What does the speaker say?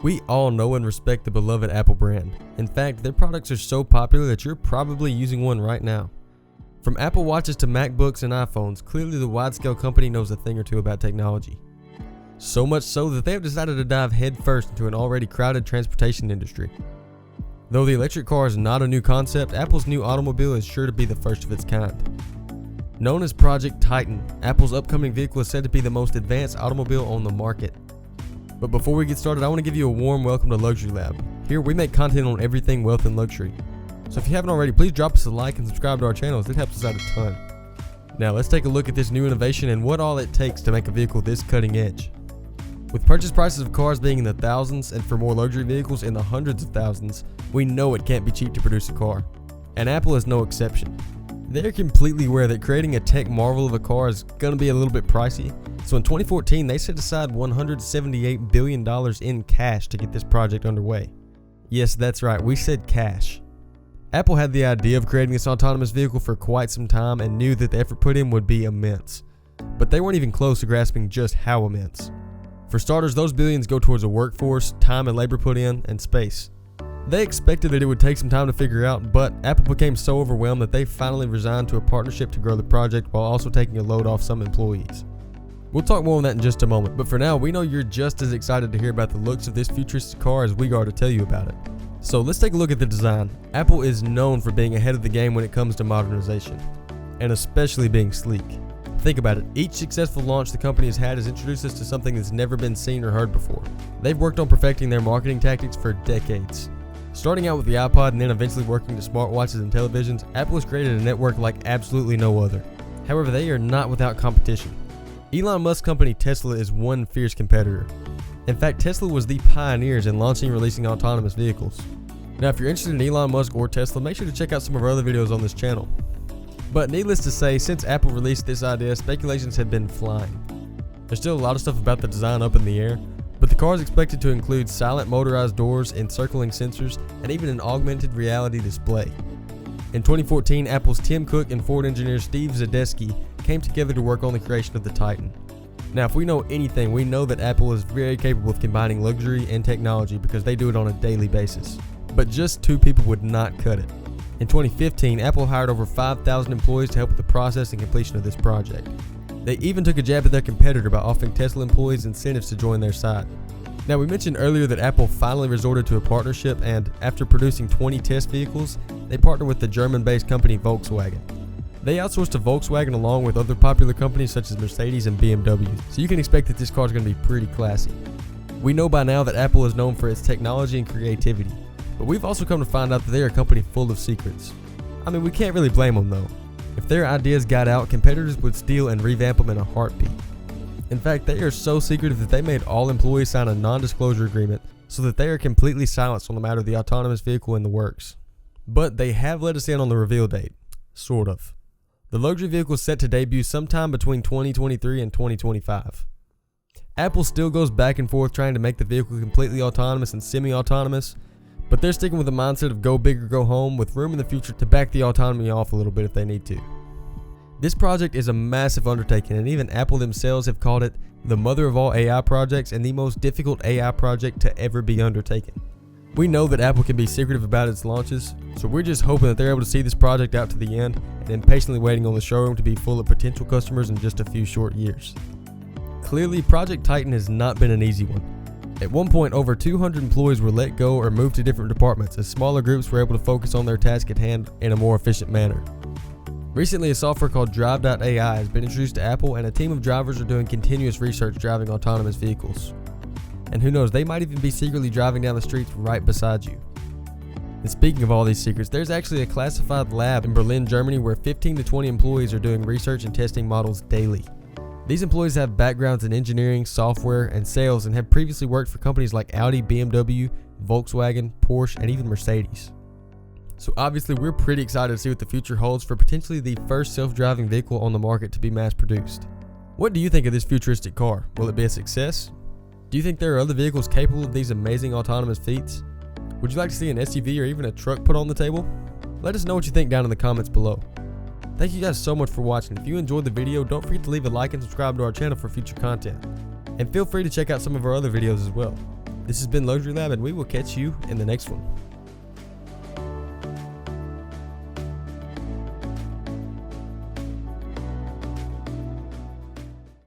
We all know and respect the beloved Apple brand. In fact, their products are so popular that you're probably using one right now. From Apple Watches to MacBooks and iPhones, clearly the wide-scale company knows a thing or two about technology. So much so that they have decided to dive headfirst into an already crowded transportation industry. Though the electric car is not a new concept, Apple's new automobile is sure to be the first of its kind. Known as Project Titan, Apple's upcoming vehicle is said to be the most advanced automobile on the market. But before we get started, I want to give you a warm welcome to Luxury Lab. Here we make content on everything wealth and luxury. So if you haven't already, please drop us a like and subscribe to our channels. It helps us out a ton. Now let's take a look at this new innovation and what all it takes to make a vehicle this cutting edge. With purchase prices of cars being in the thousands and for more luxury vehicles in the hundreds of thousands, we know it can't be cheap to produce a car. And Apple is no exception. They're completely aware that creating a tech marvel of a car is going to be a little bit pricey. So in 2014, they set aside $178 billion in cash to get this project underway. Yes, that's right, we said cash. Apple had the idea of creating this autonomous vehicle for quite some time and knew that the effort put in would be immense. But they weren't even close to grasping just how immense. For starters, those billions go towards a workforce, time and labor put in, and space. They expected that it would take some time to figure out, but Apple became so overwhelmed that they finally resigned to a partnership to grow the project while also taking a load off some employees. We'll talk more on that in just a moment, but for now, we know you're just as excited to hear about the looks of this futuristic car as we are to tell you about it. So let's take a look at the design. Apple is known for being ahead of the game when it comes to modernization, and especially being sleek. Think about it, each successful launch the company has had has introduced us to something that's never been seen or heard before. They've worked on perfecting their marketing tactics for decades. Starting out with the iPod and then eventually working to smartwatches and televisions, Apple has created a network like absolutely no other. However, they are not without competition. Elon Musk's company Tesla is one fierce competitor. In fact, Tesla was the pioneers in launching and releasing autonomous vehicles. Now, if you're interested in Elon Musk or Tesla, make sure to check out some of our other videos on this channel. But needless to say, since Apple released this idea, speculations have been flying. There's still a lot of stuff about the design up in the air, but the car is expected to include silent motorized doors, encircling sensors, and even an augmented reality display. In 2014, Apple's Tim Cook and Ford engineer Steve Zadesky came together to work on the creation of the Titan. Now, if we know anything, we know that Apple is very capable of combining luxury and technology because they do it on a daily basis. But just two people would not cut it. In 2015, Apple hired over 5,000 employees to help with the process and completion of this project. They even took a jab at their competitor by offering Tesla employees incentives to join their side. Now, we mentioned earlier that Apple finally resorted to a partnership, and after producing 20 test vehicles, they partnered with the German-based company Volkswagen. They outsourced to Volkswagen along with other popular companies such as Mercedes and BMW, so you can expect that this car is going to be pretty classy. We know by now that Apple is known for its technology and creativity, but we've also come to find out that they are a company full of secrets. I mean, we can't really blame them though. If their ideas got out, competitors would steal and revamp them in a heartbeat. In fact, they are so secretive that they made all employees sign a non-disclosure agreement so that they are completely silenced on the matter of the autonomous vehicle in the works. But they have let us in on the reveal date. Sort of. The luxury vehicle is set to debut sometime between 2023 and 2025. Apple still goes back and forth trying to make the vehicle completely autonomous and semi-autonomous, but they're sticking with the mindset of go big or go home, with room in the future to back the autonomy off a little bit if they need to. This project is a massive undertaking, and even Apple themselves have called it the mother of all AI projects and the most difficult AI project to ever be undertaken. We know that Apple can be secretive about its launches, so we're just hoping that they're able to see this project out to the end and impatiently waiting on the showroom to be full of potential customers in just a few short years. Clearly, Project Titan has not been an easy one. At one point, over 200 employees were let go or moved to different departments as smaller groups were able to focus on their task at hand in a more efficient manner. Recently, a software called Drive.ai has been introduced to Apple, and a team of drivers are doing continuous research driving autonomous vehicles. And who knows, they might even be secretly driving down the streets right beside you. And speaking of all these secrets, there's actually a classified lab in Berlin, Germany where 15 to 20 employees are doing research and testing models daily. These employees have backgrounds in engineering, software, and sales and have previously worked for companies like Audi, BMW, Volkswagen, Porsche, and even Mercedes. So obviously we're pretty excited to see what the future holds for potentially the first self-driving vehicle on the market to be mass produced. What do you think of this futuristic car? Will it be a success? Do you think there are other vehicles capable of these amazing autonomous feats? Would you like to see an SUV or even a truck put on the table? Let us know what you think down in the comments below. Thank you guys so much for watching. If you enjoyed the video, don't forget to leave a like and subscribe to our channel for future content. And feel free to check out some of our other videos as well. This has been Luxury Lab, and we will catch you in the next one.